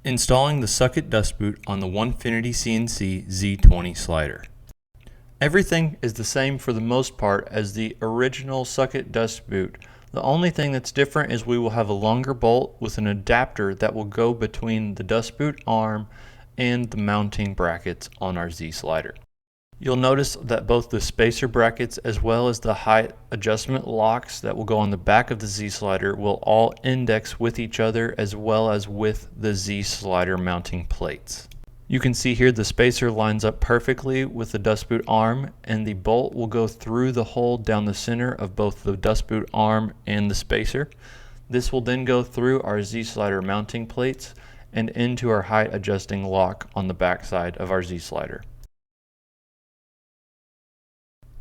Installing the SuckIt Dust boot on the Onefinity CNC Z-20 slider. Everything is the same for the most part as the original SuckIt Dust boot. The only thing that's different is we will have a longer bolt with an adapter that will go between the dust boot arm and the mounting brackets on our Z slider. You'll notice that both the spacer brackets as well as the height adjustment locks that will go on the back of the Z slider will all index with each other as well as with the Z slider mounting plates. You can see here the spacer lines up perfectly with the dust boot arm, and the bolt will go through the hole down the center of both the dust boot arm and the spacer. This will then go through our Z slider mounting plates and into our height adjusting lock on the back side of our Z slider.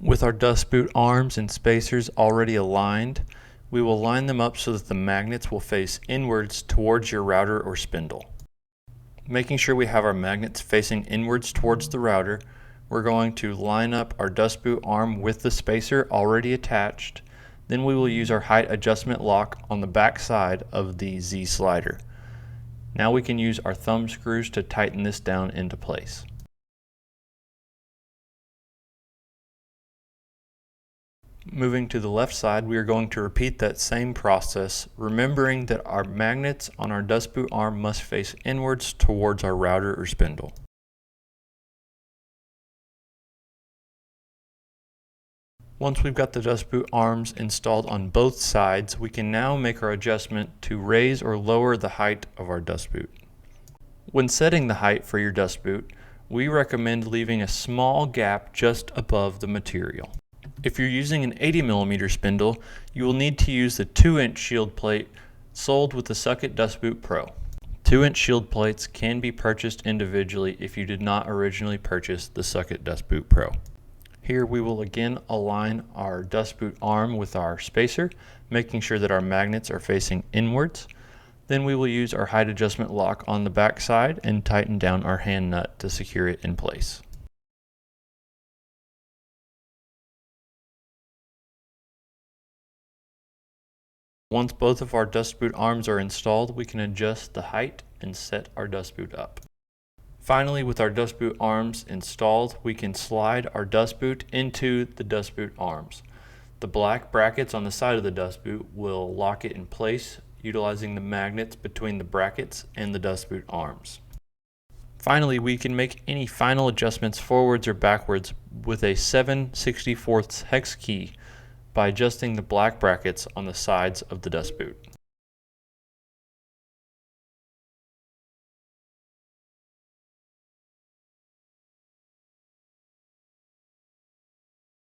With our dust boot arms and spacers already aligned, we will line them up so that the magnets will face inwards towards your router or spindle. Making sure we have our magnets facing inwards towards the router, we're going to line up our dust boot arm with the spacer already attached. Then we will use our height adjustment lock on the back side of the Z slider. Now we can use our thumb screws to tighten this down into place. Moving to the left side, we are going to repeat that same process, remembering that our magnets on our dust boot arm must face inwards towards our router or spindle. Once we've got the dust boot arms installed on both sides, we can now make our adjustment to raise or lower the height of our dust boot. When setting the height for your dust boot, we recommend leaving a small gap just above the material. If you're using an 80mm spindle, you will need to use the 2-inch shield plate sold with the SuckIt Dust Boot Pro. 2-inch shield plates can be purchased individually if you did not originally purchase the SuckIt Dust Boot Pro. Here we will again align our dust boot arm with our spacer, making sure that our magnets are facing inwards. Then we will use our height adjustment lock on the back side and tighten down our hand nut to secure it in place. Once both of our dust boot arms are installed, we can adjust the height and set our dust boot up. Finally, with our dust boot arms installed, we can slide our dust boot into the dust boot arms. The black brackets on the side of the dust boot will lock it in place, utilizing the magnets between the brackets and the dust boot arms. Finally, we can make any final adjustments forwards or backwards with a 7/64 hex key by adjusting the black brackets on the sides of the dust boot.